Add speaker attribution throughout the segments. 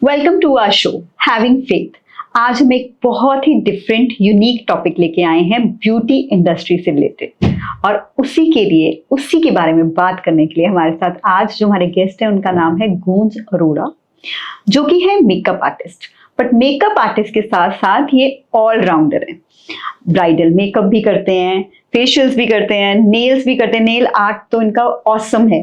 Speaker 1: Welcome to our show having faith. आज हम एक बहुत ही डिफरेंट यूनिक टॉपिक लेके आए हैं ब्यूटी इंडस्ट्री से रिलेटेड, और उसी के बारे में बात करने के लिए हमारे साथ आज जो हमारे गेस्ट हैं उनका नाम है गूंज अरोड़ा, जो कि है makeup artist. But makeup artist के साथ साथ ये ऑलराउंडर है। ब्राइडल मेकअप भी करते हैं, फेशियल्स भी करते हैं, नेल्स भी करते हैं। नेल आर्ट तो इनका ऑसम है।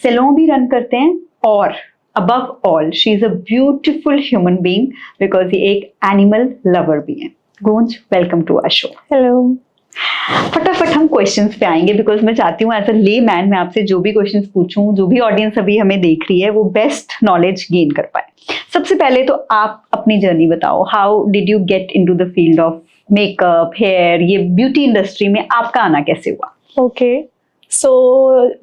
Speaker 1: सैलून भी रन करते हैं, और above all she is a beautiful human being because ये एक एनिमल लवर भी है। Goonj, welcome to our show.
Speaker 2: Hello.
Speaker 1: फटाफट हम क्वेश्चंस पे आएंगे, बिकॉज मैं चाहती हूँ एज अ ले मैन मैं आपसे जो भी क्वेश्चंस पूछूं, जो भी ऑडियंस अभी हमें देख रही है वो बेस्ट नॉलेज गेन कर पाए। सबसे पहले तो आप अपनी जर्नी बताओ, how did you get into the field of makeup, hair, ये ब्यूटी इंडस्ट्री में आपका आना कैसे हुआ?
Speaker 2: ओके, सो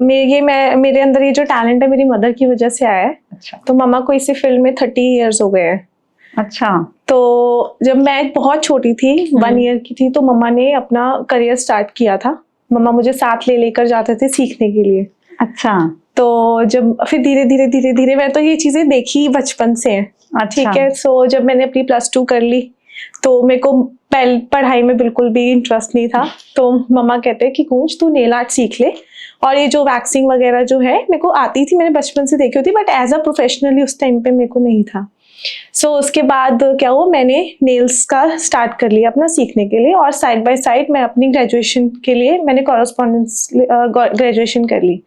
Speaker 2: मेरे अंदर ये जो टैलेंट है मेरी मदर की वजह से आया है।
Speaker 1: अच्छा।
Speaker 2: तो मम्मा को इसी फील्ड में 30 इयर्स हो गए हैं।
Speaker 1: अच्छा।
Speaker 2: तो जब मैं बहुत छोटी थी, 1 ईयर की थी, तो मम्मा ने अपना करियर स्टार्ट किया था। मम्मा मुझे साथ लेकर जाते थे सीखने के लिए।
Speaker 1: अच्छा।
Speaker 2: तो जब फिर धीरे धीरे मैं तो ये चीजें देखी बचपन से हैं।
Speaker 1: अच्छा।
Speaker 2: ठीक है। सो जब मैंने अपनी +2 कर ली तो मेरे को पढ़ाई में बिल्कुल भी इंटरेस्ट नहीं था। तो मम्मा कहते हैं कि गूंज तू नेल आर्ट सीख ले, और ये जो वैक्सिंग वगैरह जो है मेरे को आती थी, मैंने बचपन से देखी होती, बट एज अ प्रोफेशनली उस टाइम पे मेरे को नहीं था। सो उसके बाद क्या हुआ, मैंने नेल्स का स्टार्ट कर लिया अपना सीखने के लिए, और साइड बाय साइड मैं अपनी ग्रेजुएशन के लिए मैंने कॉरेस्पॉन्डेंस ग्रेजुएशन कर ली।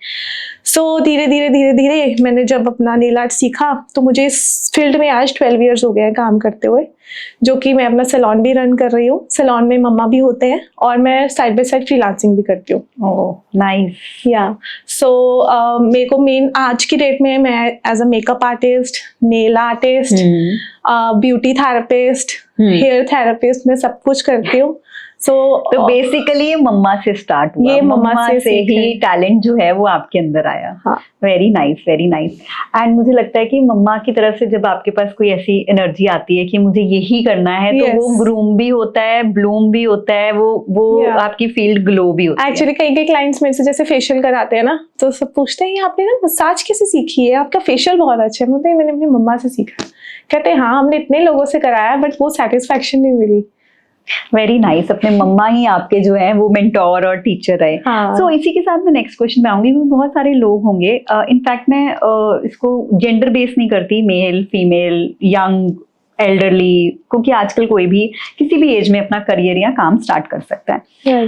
Speaker 2: सो धीरे धीरे मैंने जब अपना नेल आर्ट सीखा तो मुझे इस फील्ड में आज 12 इयर्स हो गए हैं काम करते हुए, जो कि मैं अपना सैलून भी रन कर रही हूँ। सैलून में मम्मा भी होते हैं, और मैं साइड बाय साइड फ्रीलांसिंग भी करती हूँ।
Speaker 1: Oh nice.
Speaker 2: या सो मेरे को मेन आज की डेट में मैं as a makeup artist, nail artist, beauty therapist, hair therapist, मैं सब कुछ करती हूँ।
Speaker 1: तो बेसिकली ये मम्मा से स्टार्ट हुआ,
Speaker 2: ये मम्मा से
Speaker 1: ही टैलेंट जो है वो आपके अंदर आया। Very nice, very nice. And मुझे लगता है कि मम्मा की तरफ से जब आपके पास कोई ऐसी एनर्जी आती है कि मुझे यही करना है, तो वो ग्रूम भी होता है, ब्लूम भी होता है, वो आपकी फील्ड ग्लो भी होती है।
Speaker 2: एक्चुअली कई क्लाइंट्स मेरे से जैसे फेशियल कराते हैं ना, तो सब पूछते हैं आपने ना मसाज कैसे सीखी है, आपका फेशियल बहुत अच्छा है। मुझे मैंने अपनी मम्मा से सीखा। कहते हैं हाँ हमने इतने लोगों से कराया बट वो सेटिस्फेक्शन नहीं मिली।
Speaker 1: Very nice. अपने मम्मा ही आपके जो है वो मेंटोर और टीचर रहे। सो इसी के साथ मैं नेक्स्ट क्वेश्चन में आऊंगी। बहुत सारे लोग होंगे, इनफैक्ट मैं इसको जेंडर बेस नहीं करती, मेल फीमेल यंग एल्डरली, क्योंकि आजकल कोई भी किसी भी एज में अपना करियर या काम स्टार्ट कर सकता है।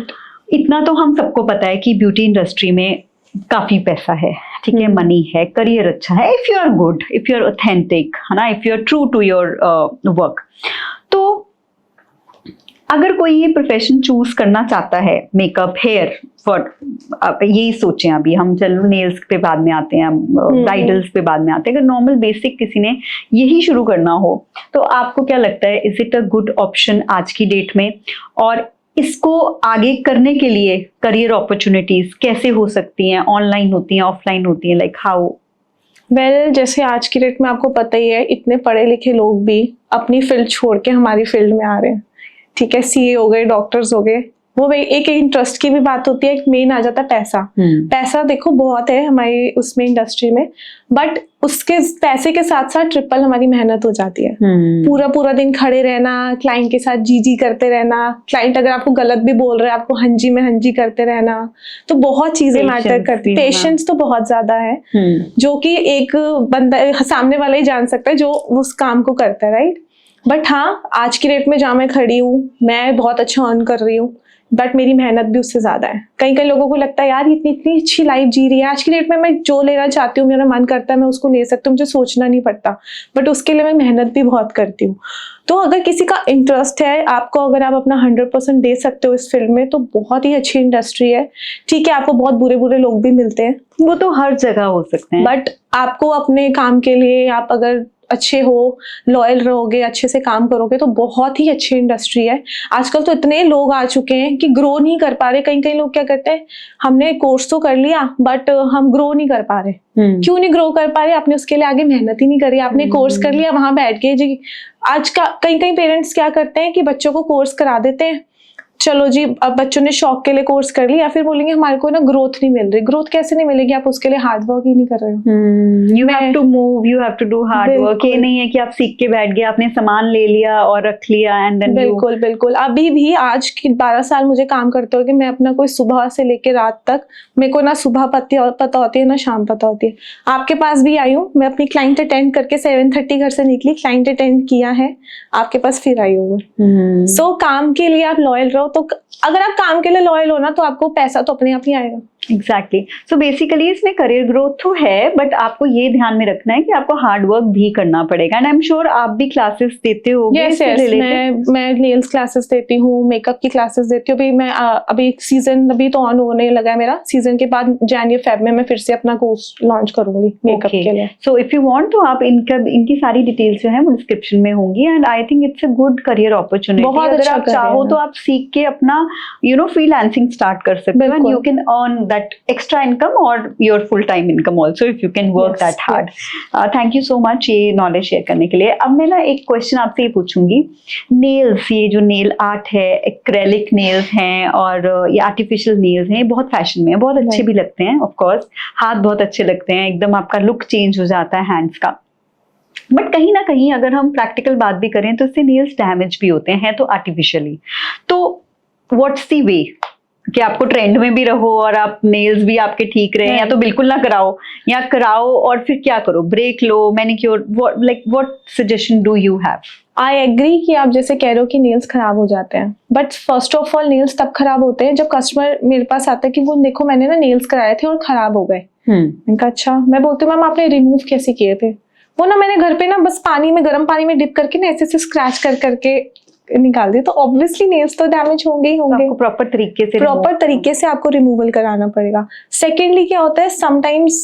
Speaker 1: इतना तो हम सबको पता है कि ब्यूटी इंडस्ट्री में काफी पैसा है, ठीक है, मनी है, करियर अच्छा है, if you are good, if you are authentic, है ना, if you are true to your work. तो अगर कोई ये प्रोफेशन चूज करना चाहता है, मेकअप, हेयर, फॉर यही सोचें, अभी हम चलो नेल्स पे बाद में आते हैं, ब्राइडल्स पे बाद में आते हैं, अगर नॉर्मल बेसिक किसी ने यही शुरू करना हो तो आपको क्या लगता है, is it a good option आज की डेट में? और इसको आगे करने के लिए करियर अपॉर्चुनिटीज कैसे हो सकती हैं? ऑनलाइन होती हैं, ऑफलाइन होती हैं, लाइक हाउ?
Speaker 2: वेल, जैसे आज की डेट में आपको पता ही है, इतने पढ़े लिखे लोग भी अपनी फील्ड छोड़ के हमारी फील्ड में आ रहे हैं। ठीक है, सीए हो गए, डॉक्टर्स हो गए, वो एक इंटरेस्ट की भी बात होती है, एक मेन आ जाता है पैसा। पैसा देखो बहुत है हमारी उसमें इंडस्ट्री में, बट उसके पैसे के साथ साथ ट्रिपल हमारी मेहनत हो जाती है। पूरा दिन खड़े रहना, क्लाइंट के साथ जी करते रहना, क्लाइंट अगर आपको गलत भी बोल रहे हैं आपको हंजी में हंजी करते रहना, तो बहुत चीजें मैटर करती। पेशेंस तो बहुत ज्यादा है, जो कि एक बंदा सामने वाला ही जान सकता है जो उस काम को करता है, राइट। बट हाँ, आज की डेट में जहाँ मैं खड़ी हूँ, मैं बहुत अच्छा अर्न कर रही हूँ, बट मेरी मेहनत भी उससे ज्यादा है। कई लोगों को लगता है यार इतनी अच्छी लाइफ जी रही है। आज की डेट में मैं जो लेना चाहती हूँ, मेरा मन करता है मैं उसको ले सकती हूँ, मुझे सोचना नहीं पड़ता, बट उसके लिए मैं मेहनत भी बहुत करती हूँ। तो अगर किसी का इंटरेस्ट है आपको, अगर आप अपना 100% दे सकते हो इस फील्ड में, तो बहुत ही अच्छी इंडस्ट्री है। ठीक है, आपको बहुत बुरे लोग भी मिलते हैं,
Speaker 1: वो तो हर जगह हो सकते हैं,
Speaker 2: बट आपको अपने काम के लिए आप अगर अच्छे हो, लॉयल रहोगे, अच्छे से काम करोगे, तो बहुत ही अच्छी इंडस्ट्री है। आजकल तो इतने लोग आ चुके हैं कि ग्रो नहीं कर पा रहे। कई लोग क्या करते हैं, हमने कोर्स तो कर लिया बट हम ग्रो नहीं कर पा रहे। क्यों नहीं ग्रो कर पा रहे? आपने उसके लिए आगे मेहनत ही नहीं करी। आपने कोर्स कर लिया, वहां बैठ के जी। आज का कई पेरेंट्स क्या करते हैं कि बच्चों को कोर्स करा देते हैं, चलो जी अब बच्चों ने शौक के लिए कोर्स कर लिया, फिर बोलेंगे हमारे को ना ग्रोथ नहीं मिल रही। ग्रोथ कैसे नहीं मिलेगी, आप उसके लिए हार्ड वर्क ही नहीं कर रहे हो।
Speaker 1: You have to move, you have to do hard work. ये नहीं है कि आप सीख के बैठ गए, आपने सामान ले लिया और रख लिया एंड देन
Speaker 2: बिल्कुल बिल्कुल। अभी भी आज की 12 साल मुझे काम करते हो कि मैं अपना कोई सुबह से लेके रात तक, मेरे को ना सुबह पता होती है ना शाम पता होती है। आपके पास भी आई हूँ, मैं अपनी क्लाइंट अटेंड करके 7:30 घर से निकली, क्लाइंट अटेंड किया है, आपके पास फिर आई हूँ। सो काम के लिए आप लॉयल रहो, तो अगर आप काम के लिए लॉयल हो ना तो आपको पैसा तो अपने आप ही आएगा।
Speaker 1: एग्जैक्टली। सो बेसिकली इसमें करियर ग्रोथ तो है, बट आपको ये ध्यान में रखना है कि आपको हार्ड वर्क भी करना पड़ेगा। एंड आई एम श्योर आप भी क्लासेस देते हो।
Speaker 2: यस मैं नेल्स क्लासेस देती हूँ, मेकअप की क्लासेस देती हूँ। अभी मैं अभी सीजन अभी तो ऑन होने लगा है मेरा, सीजन के बाद जनवरी फेब में मैं फिर से अपना कोर्स लॉन्च करूंगी मेकअप के लिए।
Speaker 1: सो इफ यू वांट तो आप इनकी सारी डिटेल्स जो है वो डिस्क्रिप्शन में होंगी। And I think it's a good career opportunity.
Speaker 2: बहुत
Speaker 1: अगर
Speaker 2: अच्छा
Speaker 1: आप चाहो तो आप सीख के अपना फ्रीलांसिंग स्टार्ट कर सकते हो, and you can earn that extra income or your full time income also if you can work that hard. Thank you so much ये नॉलेज शेयर करने के लिए। अब मैं ना एक क्वेश्चन आपसे ये पूछूंगी, नेल्स, ये जो नेल आर्ट है, एक्रेलिक नेल्स हैं और ये आर्टिफिशियल नेल्स हैं, ये बहुत फैशन में है, बहुत अच्छे भी लगते हैं, ऑफ कोर्स हाथ बहुत अच्छे लगते हैं, एकदम आपका लुक चेंज हो जाता है हैंड्स का। बट कहीं ना कहीं अगर हम प्रैक्टिकल बात भी करें तो इससे नेल्स डैमेज भी होते हैं तो आर्टिफिशियली। तो व्हाट्स द वे कि आपको ट्रेंड में भी रहो और आप नेल्स भी आपके ठीक रहे, या तो बिल्कुल ना कराओ, या कराओ और फिर क्या करो, ब्रेक लो, manicure, what suggestion do you have?
Speaker 2: I agree कि आप जैसे कह रहे हो कि नेल्स खराब हो जाते हैं, but first of all nails तब खराब होते हैं जब कस्टमर मेरे पास आता है कि वो देखो मैंने ना नेल्स कराए थे और खराब हो गए। मैंने कहा अच्छा, मैं बोलती हूँ मैम आपने रिमूव कैसे किए थे? वो ना मैंने घर पे ना बस गर्म पानी में डिप करके ना ऐसे स्क्रैच करके निकाल दिया। तो ऑब्वियसली नेल्स तो डैमेज होंगे ही होंगे।
Speaker 1: आपको प्रॉपर तरीके से
Speaker 2: आपको रिमूवल कराना पड़ेगा। सेकेंडली क्या होता है, समटाइम्स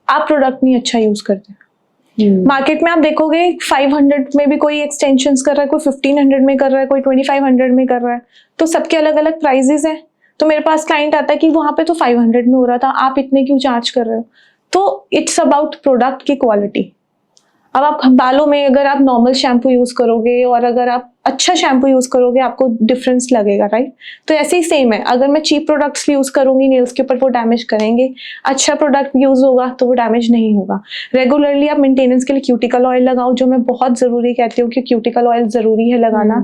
Speaker 2: आप प्रोडक्ट नहीं अच्छा यूज करते। मार्केट में आप देखोगे 500 में भी कोई एक्सटेंशंस कर रहा है, कोई 1500 में कर रहा है, कोई 2500 में कर रहा है, तो सबके अलग अलग प्राइजेस हैं। तो मेरे पास क्लाइंट आता है कि वहां पे तो 500 में हो रहा था, आप इतने क्यों चार्ज कर रहे हो? तो इट्स अबाउट प्रोडक्ट की क्वालिटी। अब आप बालों में अगर आप नॉर्मल शैम्पू यूज करोगे और अगर आप अच्छा शैम्पू यूज करोगे आपको डिफरेंस लगेगा, राइट? तो ऐसे ही सेम है, अगर मैं चीप प्रोडक्ट्स यूज करूंगी नेल्स के ऊपर वो डैमेज करेंगे, अच्छा प्रोडक्ट यूज होगा तो वो डैमेज नहीं होगा। रेगुलरली आप मेंटेनेंस के लिए क्यूटिकल ऑयल लगाओ, जो मैं बहुत जरूरी कहती हूँ कि क्यूटिकल ऑयल जरूरी है लगाना,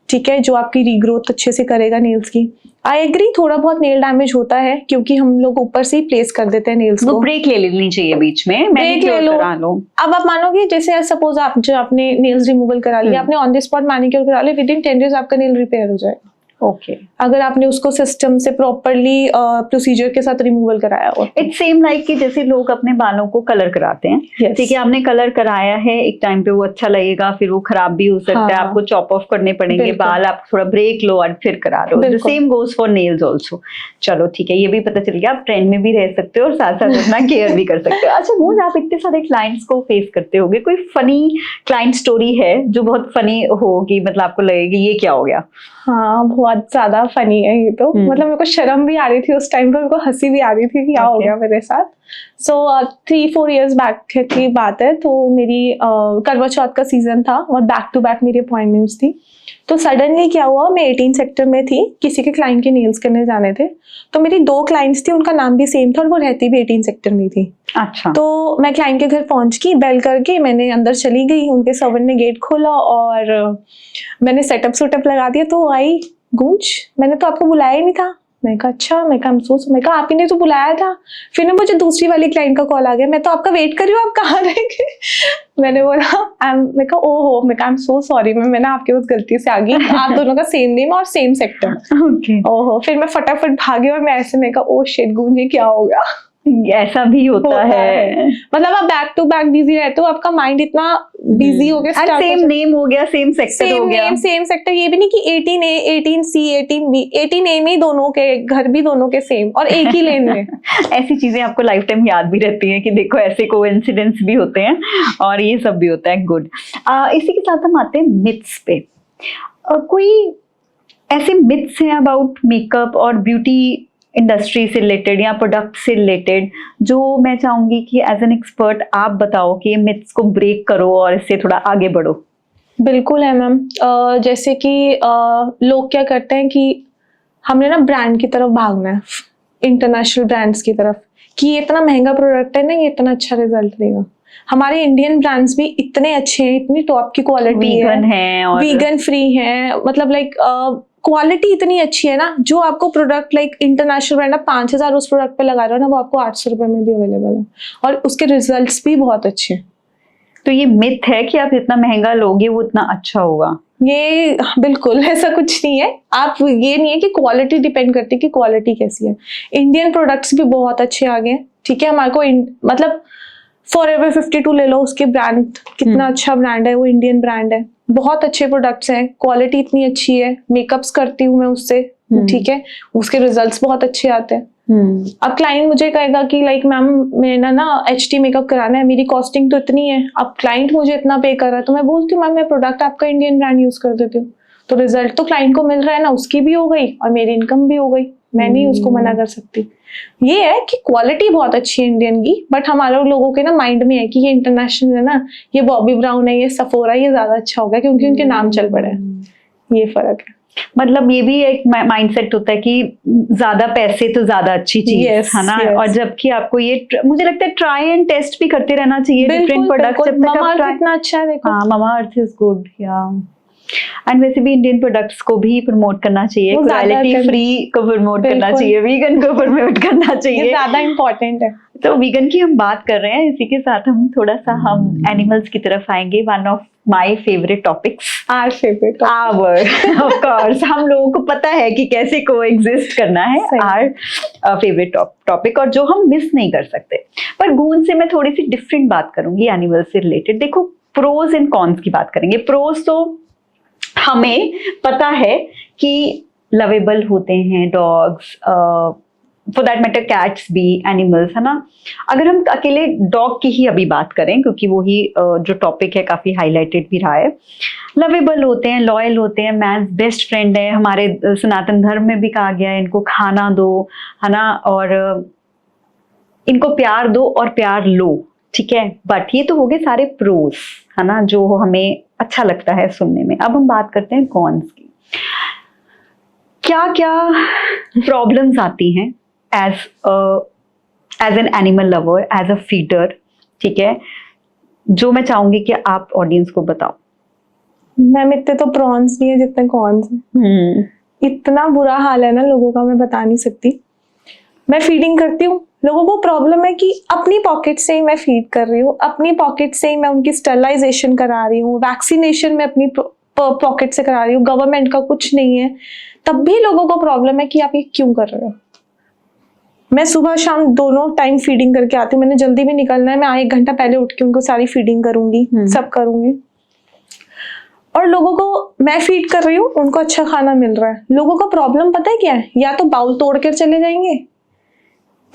Speaker 2: ठीक है, जो आपकी रीग्रोथ अच्छे से करेगा नेल्स की। आई एग्री थोड़ा बहुत नेल डैमेज होता है क्योंकि हम लोग ऊपर से ही प्लेस कर देते हैं नेल्स को।
Speaker 1: ब्रेक ले लेनी चाहिए बीच में,
Speaker 2: ब्रेक ले लो। अब आप मानोगे जैसे सपोज आप जो आपने नेल्स रिमूवल करा लिया, आपने ऑन द स्पॉट मैनिक्योर करा लिया, विदिन 10 डेज आपका नेल रिपेयर हो जाएगा।
Speaker 1: ओके,
Speaker 2: अगर आपने उसको सिस्टम से प्रॉपरली प्रोसीजर के साथ रिमूवल कराया हो।
Speaker 1: इट्स सेम लाइक कि जैसे लोग अपने बालों को कलर कराते हैं, ठीक है, आपने कलर कराया है, एक टाइम पे वो अच्छा लगेगा, फिर वो खराब भी हो सकता है, आपको चॉप ऑफ करने पड़ेंगे बाल, आप थोड़ा ब्रेक लो और फिर करा लो। The same goes for nails also. चलो ठीक है, ये भी पता चल गया, आप ट्रेंड में भी रह सकते हो और साथ साथ अपना केयर भी कर सकते हो। अच्छा वो आप इतने सारे क्लाइंट्स को फेस करते होगे, कोई फनी क्लाइंट स्टोरी है जो बहुत फनी होगी, मतलब आपको लगेगी ये क्या हो गया?
Speaker 2: हाँ बहुत ज्यादा फनी है ये तो। मतलब मेरे को शर्म भी आ रही थी उस टाइम पर, मेरे को हंसी भी आ रही थी कि क्या हो गया मेरे साथ। सो 3-4 years बैक की बात है। तो मेरी करवा चौथ का सीजन था और बैक टू बैक मेरी अपॉइंटमेंट्स थी। तो सडनली क्या हुआ, मैं 18 सेक्टर में थी, किसी के क्लाइंट के नेल्स करने जाने थे। तो मेरी 2 क्लाइंट्स थी, उनका नाम भी सेम था और वो रहती भी 18 सेक्टर में थी।
Speaker 1: अच्छा। तो
Speaker 2: मैं क्लाइंट के घर पहुंच गई, बेल करके मैंने अंदर चली गई, उनके सर्वेंट ने गेट खोला और मैंने सेटअप लगा दिया। तो आई गूंज, मैंने तो आपको बुलाया ही नहीं था। मैं कहा अच्छा, मैं कहा अफसोस, मैं कहा आप ही ने तो बुलाया था। फिर ना मुझे दूसरी वाली क्लाइंट का कॉल आ गया, मैं तो आपका वेट कर रही हूँ, आप कहाँ रह गए? मैंने बोला मैं कहा ओहो, मैं कहा I am so sorry ma'am, मैं ना आपके पास गलती से आ गई, आप दोनों का सेम नेम और सेम सेक्टर।
Speaker 1: ओके।
Speaker 2: ओहो, फिर मैं फटाफट भागी और मैं ऐसे, मैं कहा ओ शिट गूंजी क्या हो गया।
Speaker 1: ऐसा भी होता है।
Speaker 2: मतलब आप बैक टू बैक बिजी रहते हो, आपका माइंड इतना बिजी हो गया,
Speaker 1: सेम नेम हो गया, सेम सेक्टर हो गया,
Speaker 2: सेम सेक्टर। ये भी नहीं कि 18A 18C 18B 18A में दोनों के घर भी दोनों के सेम और एक ही लेन में।
Speaker 1: ऐसी चीजें आपको लाइफ टाइम याद भी रहती हैं कि देखो ऐसे कोइंसिडेंस भी होते हैं और ये सब भी होता है। गुड। इसी के साथ हम आते हैं मिथ्स पे। कोई ऐसे मिथ्स हैं अबाउट मेकअप और ब्यूटी इंडस्ट्री से रिलेटेड या प्रोडक्ट से रिलेटेड जो मैं चाहूंगी कि एज एन एक्सपर्ट आप बताओ कि ये मिथ्स को ब्रेक करो और इससे थोड़ा आगे बढ़ो?
Speaker 2: बिल्कुल है मैम। जैसे कि लोग क्या करते हैं कि हमने ना ब्रांड की तरफ भागना है, इंटरनेशनल ब्रांड्स की तरफ, कि ये इतना महंगा प्रोडक्ट है ना, ये इतना अच्छा रिजल्ट देगा। हमारे इंडियन ब्रांड्स भी इतने अच्छे हैं, इतनी टॉप की क्वालिटी है, वीगन फ्री है, मतलब लाइक क्वालिटी इतनी अच्छी है ना, जो आपको प्रोडक्ट लाइक इंटरनेशनल ब्रांड 5,000 उस प्रोडक्ट पे लगा रहे हो ना, वो आपको 800 रुपए में भी अवेलेबल है, और उसके रिजल्ट्स भी बहुत अच्छे हैं।
Speaker 1: तो ये मिथ है कि आप जितना महंगा लोगे वो उतना अच्छा होगा?
Speaker 2: ये बिल्कुल ऐसा कुछ नहीं है। आप ये नहीं है कि क्वालिटी डिपेंड करती है कि क्वालिटी कैसी है। इंडियन प्रोडक्ट्स भी बहुत अच्छे आ गए, ठीक है। हमारे को मतलब फॉरएवर 52 ले लो, उसके ब्रांड कितना अच्छा ब्रांड है, वो इंडियन ब्रांड है, बहुत अच्छे प्रोडक्ट्स हैं, क्वालिटी इतनी अच्छी है, मेकअप्स करती हूँ मैं उससे, ठीक है, उसके रिजल्ट्स बहुत अच्छे आते हैं। अब क्लाइंट मुझे कहेगा कि लाइक मैम मेरा ना HD मेकअप कराना है, मेरी कॉस्टिंग तो इतनी है, अब क्लाइंट मुझे इतना पे कर रहा है, तो मैं बोलती हूँ मैम मैं प्रोडक्ट आपका इंडियन ब्रांड यूज कर देती हूँ, तो रिजल्ट तो क्लाइंट को मिल रहा है ना, उसकी भी हो गई और मेरी इनकम भी हो गई, मैं नहीं उसको मना कर सकती। ये है कि क्वालिटी बहुत अच्छी है इंडियन की, बट हमारे लोगों के ना माइंड में है कि ये इंटरनेशनल है ना, ये बॉबी ब्राउन है, ये सफोरा, ये ज्यादा अच्छा होगा क्योंकि उनके नाम चल पड़े हैं। ये फर्क है।
Speaker 1: मतलब ये भी एक माइंडसेट होता है कि ज्यादा पैसे तो ज्यादा अच्छी चीज है ना, और जबकि आपको ये मुझे लगता है ट्राई एंड टेस्ट भी करते रहना चाहिए डिफरेंट प्रोडक्ट्स। जब तक आप
Speaker 2: कितना अच्छा है देखो,
Speaker 1: हाँ Mamaearth इज गुड, या एंड वैसे भी इंडियन प्रोडक्ट्स को भी प्रमोट करना चाहिए, क्वालिटी फ्री को प्रमोट करना चाहिए, वीगन को प्रमोट करना चाहिए,
Speaker 2: ज्यादा इम्पोर्टेंट है।
Speaker 1: तो वीगन की हम बात कर रहे हैं, इसी के साथ हम थोड़ा सा हम एनिमल्स की तरफ आएंगे। One of my favourite topics, of course हम लोगों को पता है कि कैसे कोएग्जिस्ट करना है, आवर फेवरेट टॉपिक, और जो हम मिस नहीं कर सकते। पर गूंज से मैं थोड़ी सी डिफरेंट बात करूंगी एनिमल्स से रिलेटेड। देखो, प्रोज एंड कॉन्स की बात करेंगे। प्रोज तो हमें पता है कि लवेबल होते हैं dogs, for that matter cats भी, एनिमल्स, है ना। अगर हम अकेले डॉग की ही अभी बात करें, क्योंकि वही जो टॉपिक है काफी हाईलाइटेड भी रहा है, लवेबल होते हैं, लॉयल होते हैं, मैंस बेस्ट फ्रेंड है, हमारे सनातन धर्म में भी कहा गया है इनको खाना दो, है ना, और इनको प्यार दो और प्यार लो, ठीक है। बट ये तो हो गए सारे प्रोज, है ना, जो हमें अच्छा लगता है सुनने में। अब हम बात करते हैं कॉन्स की। क्या क्या प्रॉब्लम्स आती हैं as an animal lover, as a feeder, ठीक है, जो मैं चाहूंगी कि आप ऑडियंस को बताओ।
Speaker 2: मैम इतने तो प्रॉन्स नहीं है जितने कॉन्स हैं। इतना बुरा हाल है ना लोगों का, मैं बता नहीं सकती। मैं फीडिंग करती हूँ, लोगों को प्रॉब्लम है कि अपनी पॉकेट से ही मैं फीड कर रही हूँ, अपनी पॉकेट से ही मैं उनकी स्टरलाइजेशन करा रही हूँ, वैक्सीनेशन में अपनी पॉकेट से करा रही हूँ, गवर्नमेंट का कुछ नहीं है, तब भी लोगों को प्रॉब्लम है कि आप ये क्यों कर रहे हो। मैं सुबह शाम दोनों टाइम फीडिंग करके आती हूँ, मैंने जल्दी भी निकलना है, मैं 1 घंटा पहले उठ के उनको सारी फीडिंग करूंगी, सब करूंगी, और लोगों को मैं फीड कर रही हूँ, उनको अच्छा खाना मिल रहा है। लोगों का प्रॉब्लम पता है क्या है, या तो बाउल तोड़ कर चले जाएंगे,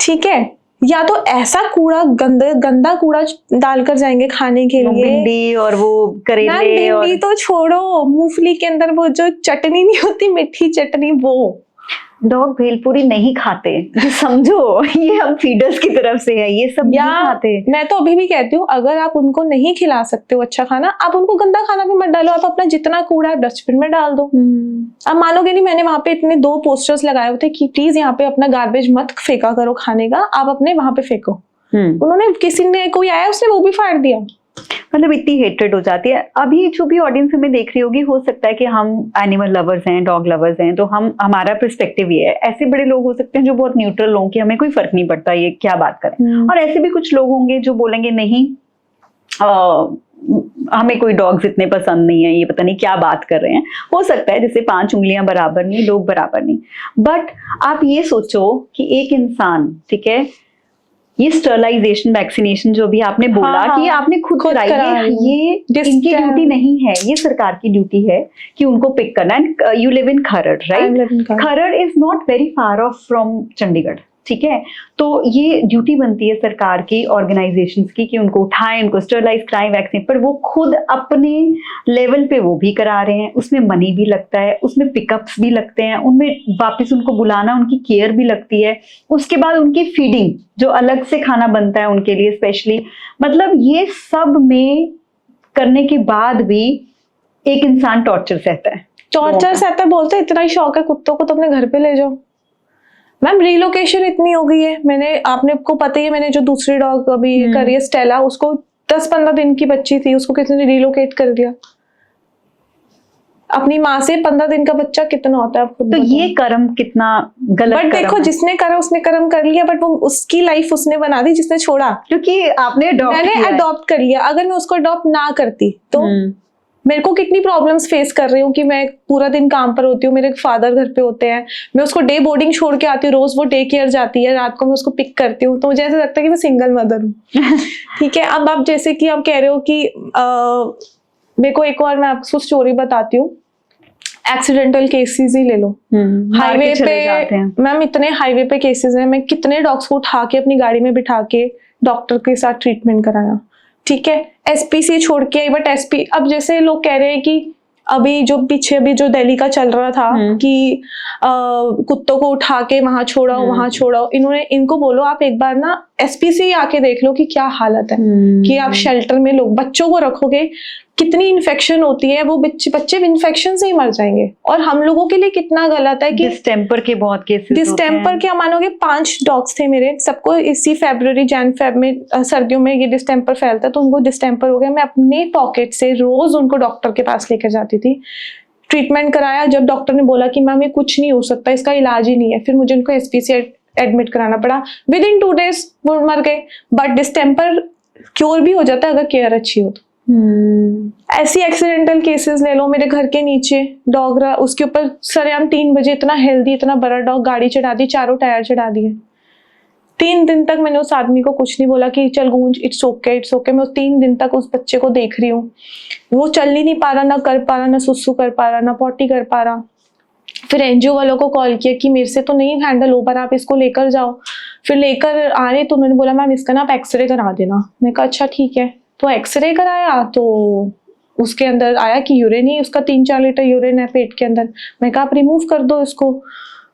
Speaker 2: ठीक है, या तो ऐसा कूड़ा गंदा कूड़ा डालकर जाएंगे खाने के लिए,
Speaker 1: भिंडी और वो करेले,
Speaker 2: भिंडी तो छोड़ो, मूंगफली के अंदर वो जो चटनी नहीं होती, मीठी चटनी, वो
Speaker 1: डॉग भेलपुरी नहीं खाते, समझो, ये हम फीडर्स की तरफ से है, ये सब नहीं खाते।
Speaker 2: मैं तो अभी भी कहती हूँ, अगर आप उनको नहीं खिला सकते हो अच्छा खाना, आप उनको गंदा खाना भी मत डालो, आप अपना जितना कूड़ा डस्टबिन में डाल दो। आप मानोगे नहीं, मैंने वहां पे इतने 2 पोस्टर्स लगाए हुए थे कि प्लीज यहाँ पे अपना गार्बेज मत फेंका करो खाने का, आप अपने वहां पे फेंको। उन्होंने, किसी ने, कोई आया उसने वो भी फाड़ दिया।
Speaker 1: मतलब इतनी हेट्रेड हो जाती है। अभी जो भी ऑडियंस हमें देख रही होगी, हो सकता है कि हम एनिमल लवर्स हैं, डॉग लवर्स हैं, तो हमारा पर्सपेक्टिव ये है। ऐसे बड़े लोग हो सकते हैं जो बहुत न्यूट्रल हों कि हमें कोई फर्क नहीं पड़ता ये क्या बात करें, और ऐसे भी कुछ लोग होंगे जो बोलेंगे नहीं, हमें कोई डॉग्स इतने पसंद नहीं है, ये पता नहीं क्या बात कर रहे हैं। हो सकता है, जैसे 5 उंगलियां बराबर नहीं, लोग बराबर नहीं। बट आप ये सोचो कि एक इंसान, ठीक है, ये स्टरलाइजेशन, वैक्सीनेशन जो भी आपने बोला कि आपने खुद कराई, ये इनकी ड्यूटी नहीं है, ये सरकार की ड्यूटी है कि उनको पिक करना। And you live in Kharar, right? Kharar is not very far of from Chandigarh, ठीक है। तो ये ड्यूटी बनती है सरकार की, ऑर्गेनाइजेशंस की, कि उनको उठाएं, उनको स्टरलाइज कराएं वैक्सीन, पर वो खुद अपने लेवल पे वो भी करा रहे हैं। उसमें मनी भी लगता है, उसमें पिकअप्स भी लगते हैं, उनमें वापस उनको बुलाना, उनकी केयर भी लगती है, उसके बाद उनकी फीडिंग जो अलग से खाना बनता है उनके लिए स्पेशली। मतलब ये सब में करने के बाद भी एक इंसान टॉर्चर सहता है।
Speaker 2: टॉर्चर सहता है, बोलते इतना ही शौक है कुत्तों को तो अपने घर पे ले जाओ। मैम रिलोकेशन इतनी हो गई है, मैंने आपने को पता ही है, मैंने जो दूसरी डॉग अभी करी है स्टेला, उसको 10-15 दिन की बच्ची थी, उसको किसी ने रिलोकेट कर दिया। अपनी माँ से 15 दिन का बच्चा कितना होता है आपको?
Speaker 1: तो ये कर्म कितना गलत।
Speaker 2: बट देखो जिसने करा उसने कर्म कर लिया, बट वो उसकी लाइफ उसने बना दी जिसने छोड़ा,
Speaker 1: क्योंकि आपने
Speaker 2: मैंने अडॉप्ट कर लिया। अगर मैं उसको अडॉप्ट ना करती तो मेरे को कितनी प्रॉब्लम्स फेस कर रही हूँ कि मैं पूरा दिन काम पर होती हूँ, मेरे फादर घर पे होते हैं, मैं उसको डे बोर्डिंग छोड़ के आती हूँ, रोज वो डे केयर जाती है, रात को मैं उसको पिक करती हूँ, तो मुझे ऐसा लगता है कि मैं सिंगल मदर हूँ। ठीक है, अब आप जैसे कि आप कह रहे हो कि मेरे को एक और मैं आपको स्टोरी बताती हूँ, एक्सीडेंटल केसेस ही ले लो, हाईवे पे मैम इतने हाईवे पे केसेस हैं, मैं कितने डॉग्स को उठा के अपनी गाड़ी में बिठा के डॉक्टर के साथ ट्रीटमेंट कराया। ठीक है, एसपीसी छोड़ के आई, बट एसपी अब जैसे लोग कह रहे हैं कि अभी जो पीछे अभी जो दिल्ली का चल रहा था कि कुत्तों को उठा के वहां छोड़ाओ वहां छोड़ाओ, इनको बोलो आप एक बार ना एसपीसी आके देख लो कि क्या हालत है, कि आप शेल्टर में लोग बच्चों को रखोगे कितनी इन्फेक्शन होती है, वो बच्चे इन्फेक्शन से ही मर जाएंगे। और हम लोगों के लिए कितना गलत है कि
Speaker 1: डिस्टेम्पर के बहुत केसेस,
Speaker 2: डिस्टेम्पर क्या मानोगे, 5 डॉग्स थे मेरे, सबको इसी फरवरी जैन फेब में सर्दियों में ये डिस्टेम्पर फैलता है, तो उनको डिस्टेम्पर हो गया। मैं अपने पॉकेट से रोज उनको डॉक्टर के पास लेकर जाती थी, ट्रीटमेंट कराया। जब डॉक्टर ने बोला कि मैम ये कुछ नहीं हो सकता, इसका इलाज ही नहीं है, फिर मुझे उनको एसपीसी एडमिट कराना पड़ा। विद इन 2 days वो मर गए। बट डिस्टेम्पर क्योर भी हो जाता है अगर केयर अच्छी हो तो। ऐसी एक्सीडेंटल केसेस ले लो, मेरे घर के नीचे डॉग रहा, उसके ऊपर सरेआम 3 बजे इतना हेल्दी इतना बड़ा डॉग गाड़ी चढ़ा दी, 4 टायर चढ़ा दिए। 3 दिन तक मैंने उस आदमी को कुछ नहीं बोला कि चल गूंज इट्स ओके इट्स ओके। मैं उस 3 दिन तक उस बच्चे को देख रही हूँ, वो चल ही नहीं पा रहा, ना कर पा रहा, ना सुसु कर पा रहा, ना पॉटी कर पा रहा। फिर एनजीओ वालों को कॉल किया कि मेरे से तो नहीं हैंडल हो पा रहा, आप इसको लेकर जाओ। फिर लेकर आ रहे तो उन्होंने बोला मैम इसका ना आप एक्सरे करा देना। मैं कहा अच्छा ठीक है, तो एक्सरे कराया तो उसके अंदर आया कि यूरिन ही उसका 3-4 लीटर यूरिन है पेट के अंदर। मैं कहा आप रिमूव कर दो इसको।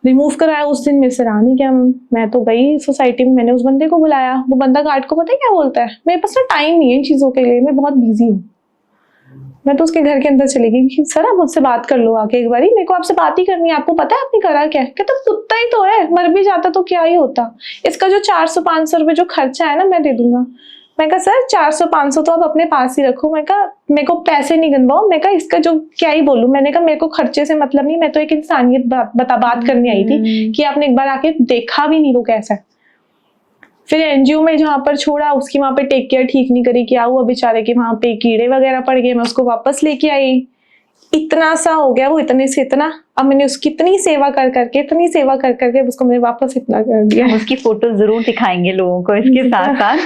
Speaker 2: रिमूव कराया, उस दिन मेरे से रहा नहीं गया। मैं तो गई सोसाइटी में, मैंने उस बंदे को बुलाया, वो बंदा गार्ड को पता है क्या बोलता है, मेरे पास ना टाइम नहीं है इन चीजों के लिए, मैं बहुत बिजी हूँ। मैं तो उसके घर के अंदर चली गई कि सर आप मुझसे बात कर लो आके एक बारी, मेरे को आपसे बात ही करनी है, आपको पता है आपने करा क्या? कहता कुत्ता ही तो है, मर भी जाता तो क्या ही होता, इसका जो 400-500 रुपए जो खर्चा है ना मैं दे दूंगा। मैं कहा सर 400-500 तो आप अपने पास ही रखो, मैं कहा मेरे को पैसे नहीं गिनवाओ, मैं कहा इसका जो क्या ही बोलूं, मैंने कहा मेरे को खर्चे से मतलब नहीं, मैं तो एक इंसानियत बात करने आई थी कि आपने एक बार आके देखा भी नहीं वो कैसा है। फिर एनजीओ में जहाँ पर छोड़ा उसकी वहां पे टेक केयर ठीक नहीं करी, क्या हुआ बेचारे के वहां पे कीड़े वगैरह पड़ गए, मैं उसको वापस लेके आई। इतना सा हो गया वो, इतने से इतना, अब मैंने उसकी इतनी सेवा कर करके उसको मैंने वापस इतना कर दिया।
Speaker 1: उसकी फोटो जरूर दिखाएंगे लोगों को इसके साथ साथ।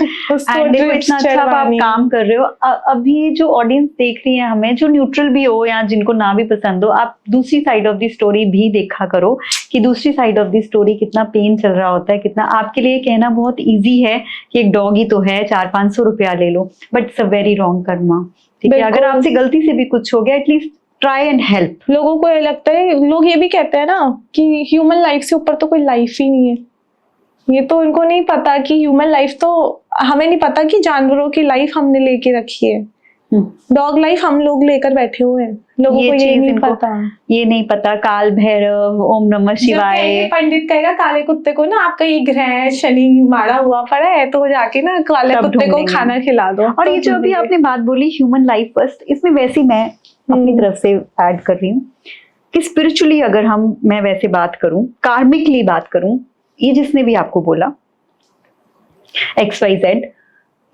Speaker 1: एंड देखो इतना अच्छा आप काम कर रहे हो। अभी जो ऑडियंस देख रही है हमें, जो न्यूट्रल भी हो या जिनको ना भी पसंद हो, आप दूसरी साइड ऑफ द स्टोरी भी देखा करो कि दूसरी साइड ऑफ द स्टोरी कितना पेन चल रहा होता है, कितना आपके लिए कहना बहुत ईजी है कि एक डॉग ही तो है 400-500 रुपया ले लो, but it's a very wrong karma. ठीक है, अगर आपसे गलती से भी कुछ हो गया एटलीस्ट ट्राई एंड हेल्प।
Speaker 2: लोगों को ये लगता है, लोग ये भी कहते हैं ना कि ह्यूमन लाइफ से ऊपर तो कोई लाइफ ही नहीं है। ये तो इनको नहीं पता कि ह्यूमन लाइफ तो, हमें नहीं पता कि जानवरों की लाइफ हमने लेके रखी है, डॉग लाइफ हम लोग लेकर बैठे हुए हैं। लोगों को ये नहीं पता,
Speaker 1: ये नहीं पता। काल भैरव, ओम नमः शिवाय।
Speaker 2: पंडित कहेगा काले कुत्ते को ना आपका ये ग्रह शनि मारा हुआ पड़ा है तो जाके ना काले कुत्ते को खाना खिला दो।
Speaker 1: और ये जो अभी आपने बात बोली ह्यूमन लाइफ फर्स्ट, इसमें वैसे मैं अपनी तरफ से ऐड कर रही हूँ कि स्पिरिचुअली अगर मैं वैसे बात करूं, कार्मिकली बात करूं, ये जिसने भी आपको बोला XYZ,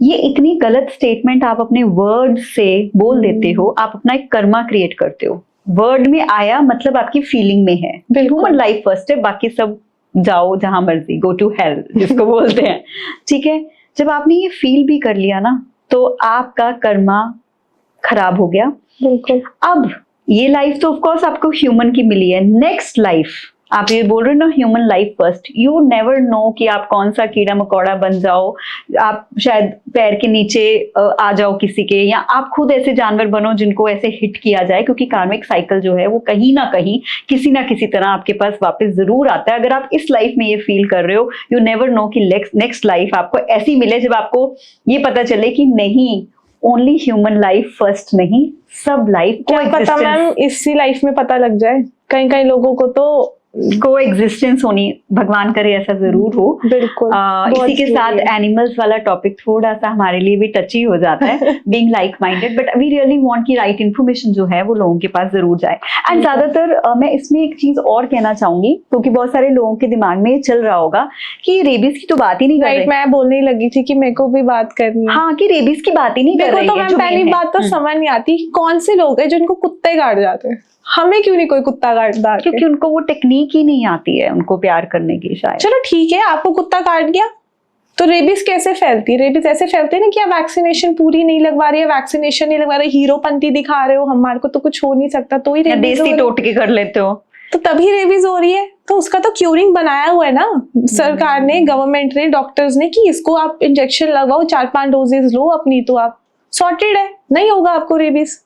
Speaker 1: ये इतनी गलत स्टेटमेंट आप अपने वर्ड से बोल देते हो, आप अपना एक कर्मा क्रिएट करते हो। वर्ड में आया मतलब आपकी फीलिंग में है। ह्यूमन लाइफ फर्स्ट है, बाकी सब जाओ जहां मर्जी, गो टू हेल जिसको बोलते हैं। ठीक है, जब आपने ये फील भी कर लिया ना तो आपका कर्मा खराब हो गया।
Speaker 2: बिल्कुल।
Speaker 1: अब ये लाइफ तो ऑफ कोर्स आपको ह्यूमन की मिली है, नेक्स्ट लाइफ आप ये बोल रहे हो ना human life first, you never know कि आप कौन सा कीड़ा मकोड़ा बन जाओ, आप शायद पैर के नीचे आ जाओ किसी के, या आप खुद ऐसे जानवर बनो जिनको ऐसे हिट किया जाए, क्योंकि कार्मिक साइकिल जो है वो कहीं ना कहीं किसी ना किसी तरह आपके पास वापस जरूर आता है। अगर आप इस लाइफ में ये फील कर रहे हो, यू नेवर नो कि नेक्स्ट लाइफ आपको ऐसी मिले जब आपको ये पता चले कि नहीं, ओनली ह्यूमन लाइफ फर्स्ट नहीं, सब लाइफ
Speaker 2: क्या पता मैम इसी लाइफ में पता लग जाए, कई कई लोगों को तो
Speaker 1: को एग्जिस्टेंस होनी, भगवान करे ऐसा जरूर हो।
Speaker 2: बिल्कुल।
Speaker 1: इसी के साथ एनिमल्स वाला टॉपिक थोड़ा सा हमारे लिए भी टची हो जाता है, being like minded, but we really want कि राइट इन्फॉर्मेशन जो है वो लोगों के पास जरूर जाए। एंड ज्यादातर मैं इसमें एक चीज और कहना चाहूंगी, क्योंकि बहुत सारे लोगों के दिमाग में ये चल रहा होगा कि रेबीज की तो बात ही नहीं कर रहे।
Speaker 2: मैं बोलने लगी थी कि मेरे को भी बात करनी है।
Speaker 1: हाँ, कि रेबीज की बात ही नहीं कर रही है।
Speaker 2: तो पहली बात तो समझ नहीं आती कौन से लोग हैं जिनको कुत्ते काट जाते हैं, हमें क्यों नहीं कोई कुत्ता काटता?
Speaker 1: क्योंकि उनको वो टेक्निक ही नहीं आती है उनको प्यार करने की शायद।
Speaker 2: चलो ठीक है, आपको कुत्ता काट गया तो रेबीज कैसे फैलती है? रेबीज ऐसे फैलती है ना कि आप वैक्सीनेशन पूरी नहीं लगवा रही है, वैक्सीनेशन नहीं लगवा रहे, हीरोपंती दिखा रहे हो, हमारे को तो कुछ हो नहीं सकता, तो ही रेबीज
Speaker 1: देसी टोटके कर लेते हो
Speaker 2: तो तभी रेबीज हो रही है। तो उसका तो क्यूरिंग बनाया हुआ है ना सरकार ने, गवर्नमेंट ने, डॉक्टर्स ने, कि इसको आप इंजेक्शन लगवाओ, 4-5 डोजेस लो अपनी, तो आप सॉर्टेड है, नहीं होगा आपको रेबीज।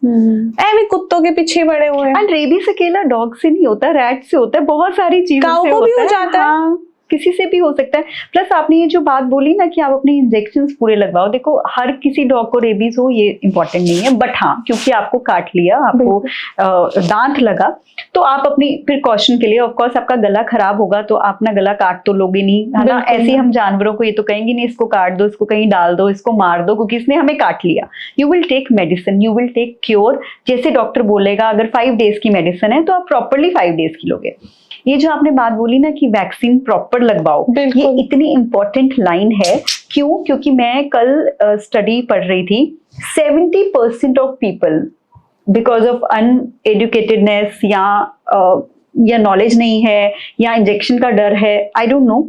Speaker 2: ऐसे कुत्तों के पीछे पड़े हुए हैं।
Speaker 1: एंड रेबीज अकेला डॉग से नहीं होता, रैट से होता है, बहुत सारी चीजों से
Speaker 2: भी हो जाता है।
Speaker 1: हाँ, किसी से भी हो सकता है। प्लस आपने ये जो बात बोली ना कि आप अपने इंजेक्शंस पूरे लगवाओ, देखो हर किसी डॉग को रेबीज हो ये इम्पोर्टेंट नहीं है, बट हाँ क्योंकि आपको काट लिया, आपको दांत लगा, तो आप अपनी प्रिकॉशन के लिए, ऑफ कोर्स आपका गला खराब होगा तो आप ना गला काट तो लोगे नहीं, है ना। ऐसे हम जानवरों को ये तो कहेंगे नहीं इसको काट दो, इसको कहीं डाल दो, इसको मार दो, क्योंकि इसने हमें काट लिया। You will take medicine, you will take cure, जैसे डॉक्टर बोलेगा। अगर 5 डेज की मेडिसिन है तो आप प्रॉपरली 5 डेज की लोगे। ये जो आपने बात बोली ना कि वैक्सीन प्रॉपर लगवाओ, ये इतनी इंपॉर्टेंट लाइन है। क्यों? क्योंकि मैं कल स्टडी पढ़ रही थी, 70% ऑफ पीपल बिकॉज ऑफ अनएडुकेटेडनेस या नॉलेज नहीं है या इंजेक्शन का डर है, आई डोंट नो,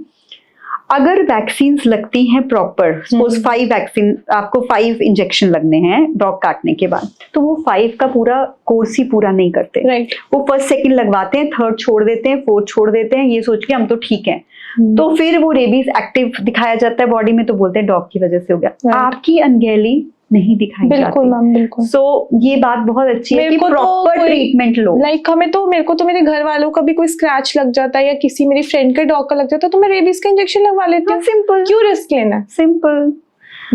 Speaker 1: अगर वैक्सीन लगती हैं प्रॉपर, सपोज 5 वैक्सीन, आपको 5 इंजेक्शन लगने हैं डॉग काटने के बाद, तो वो 5 का पूरा कोर्स ही पूरा नहीं करते।
Speaker 2: राइट।
Speaker 1: वो फर्स्ट सेकंड लगवाते हैं, थर्ड छोड़ देते हैं, फोर्थ छोड़ देते हैं, ये सोच के हम तो ठीक हैं। तो फिर वो रेबीज एक्टिव दिखाया जाता है बॉडी में, तो बोलते हैं डॉग की वजह से हो गया। आपकी अनगहली नहीं दिखाई जाती।
Speaker 2: बिल्कुल मैम, बिल्कुल।
Speaker 1: सो ये बात बहुत अच्छी है कि प्रॉपर ट्रीटमेंट लो।
Speaker 2: लाइक मेरे को तो मेरे घर वालों का भी कोई स्क्रैच लग जाता है या किसी मेरी फ्रेंड के डॉग का लग जाता है तो मैं रेबीज का इंजेक्शन लगवा लेती हूँ। सिंपल, क्यों रिस्क लेना?
Speaker 1: सिंपल।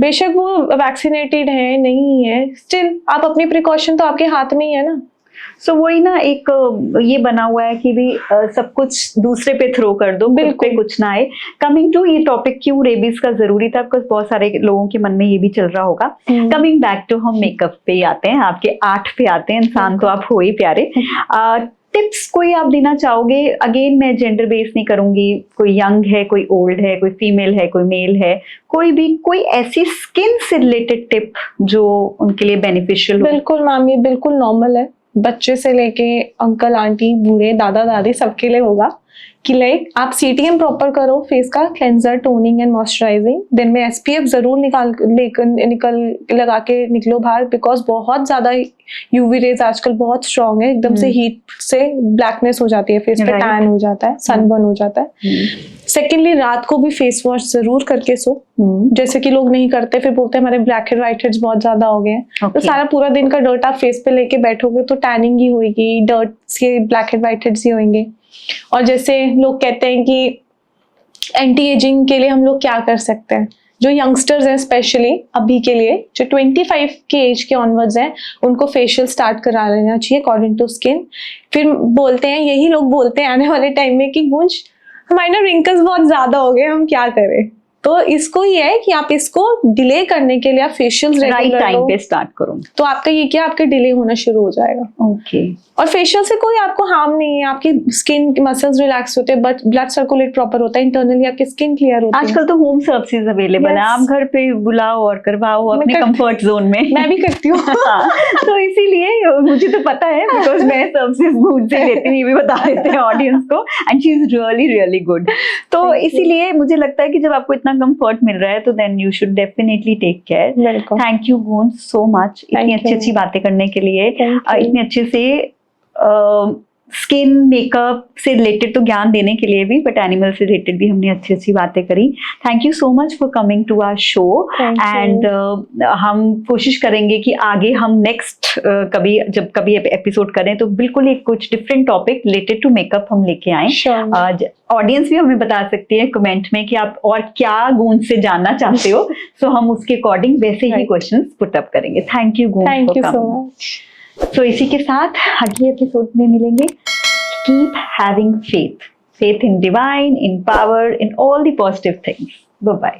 Speaker 2: बेशक वो वैक्सीनेटेड है नहीं है, स्टिल आप अपनी प्रिकॉशन तो आपके हाथ में ही है ना।
Speaker 1: सो वही ना, एक ये बना हुआ है कि भी सब कुछ दूसरे पे थ्रो कर दो, खुद पे कुछ ना आए। कमिंग टू ये टॉपिक क्यों रेबीज का जरूरी था, बिकॉज बहुत सारे लोगों के मन में ये भी चल रहा होगा। कमिंग बैक टू, हम मेकअप पे आते हैं, आपके 8 पे आते हैं। इंसान तो आप हो ही प्यारे। टिप्स कोई आप देना चाहोगे? अगेन मैं जेंडर बेस नहीं करूंगी, कोई यंग है, कोई ओल्ड है, कोई फीमेल है, कोई मेल है, कोई भी, कोई ऐसी स्किन से रिलेटेड टिप जो उनके लिए बेनिफिशियल हो।
Speaker 2: बिल्कुल मैम, ये बिल्कुल नॉर्मल है, बच्चे से लेके अंकल आंटी बूढ़े दादा दादी सबके लिए होगा कि लाइक आप सीटीएम प्रॉपर करो, फेस का क्लेंजर, टोनिंग एंड मॉइस्चराइजिंग, दिन में एसपीएफ जरूर लगा के निकलो बाहर, बिकॉज बहुत ज्यादा यूवी रेज आजकल बहुत स्ट्रॉन्ग है, एकदम से हीट से ब्लैकनेस हो जाती है, फेस पे टैन हो जाता है, सनबर्न हो जाता है। सेकेंडली, रात को भी फेस वॉश जरूर करके सो, जैसे कि लोग नहीं करते, फिर बोलते हैं हमारे ब्लैक हेड व्हाइट हेड्स बहुत ज्यादा हो गए हैं। तो सारा पूरा दिन का डर्ट आप फेस पे लेके बैठोगे तो टैनिंग ही होगी, डर्ट से ब्लैक हेड व्हाइट हेड्स ही होंगे। और जैसे लोग कहते हैं कि एंटी एजिंग के लिए हम लोग क्या कर सकते हैं, जो यंगस्टर्स हैं स्पेशली अभी के लिए, जो 25 के एज के ऑनवर्ड्स हैं, उनको फेशियल स्टार्ट करा लेना चाहिए अकॉर्डिंग टू स्किन। फिर बोलते हैं, यही लोग बोलते हैं आने वाले टाइम में कि गुंज हमारे ना रिंकल्स बहुत ज्यादा हो गए, हम क्या करें। तो इसको ये है कि आप इसको डिले करने के लिए आप फेशियल्स
Speaker 1: राइट टाइम पे स्टार्ट करो, तो
Speaker 2: आपका ये क्या आपके डिले होना शुरू हो जाएगा।
Speaker 1: ओके।
Speaker 2: और फेशियल से कोई आपको हार्म नहीं है, आपकी स्किन के मसल्स रिलैक्स होते हैं, बट ब्लड सर्कुलेट प्रॉपर होता है, इंटरनली आपकी स्किन क्लियर होती है।
Speaker 1: आजकल तो होम सर्विसेज अवेलेबल है, आप घर पे बुलाओ और करवाओ अपने कंफर्ट जोन में।
Speaker 2: मैं भी करती हूँ।
Speaker 1: तो इसीलिए मुझे तो पता है, बिकॉज मैं सर्विसेज मुझसे लेती हूँ, ये भी बता देते हैं ऑडियंस को, and she is really really good. तो इसीलिए मुझे लगता है कि जब आपको इतना कंफर्ट मिल रहा है तो then you should definitely take care. Thank you Goonj so much, इतनी अच्छी अच्छी बातें करने के लिए, इतने अच्छे से स्किन मेकअप से रिलेटेड तो ज्ञान देने के लिए भी, बट एनिमल से रिलेटेड भी हमने अच्छी अच्छी बातें करी. Thank you so much for coming to our show. And हम कोशिश करेंगे कि आगे हम नेक्स्ट जब कभी एपिसोड करें तो बिल्कुल एक कुछ different topic related to makeup हम लेके आए. ऑडियंस भी हमें बता सकती है कमेंट में कि आप और क्या गूंज से जानना चाहते हो. सो हम उसके अकॉर्डिंग वैसे ही क्वेश्चंस पुट अप करेंगे. थैंक यू गूंज फॉर कमिंग. तो इसी के साथ अगले एपिसोड में मिलेंगे. Keep having faith in divine, in power, in all the positive things. Bye bye.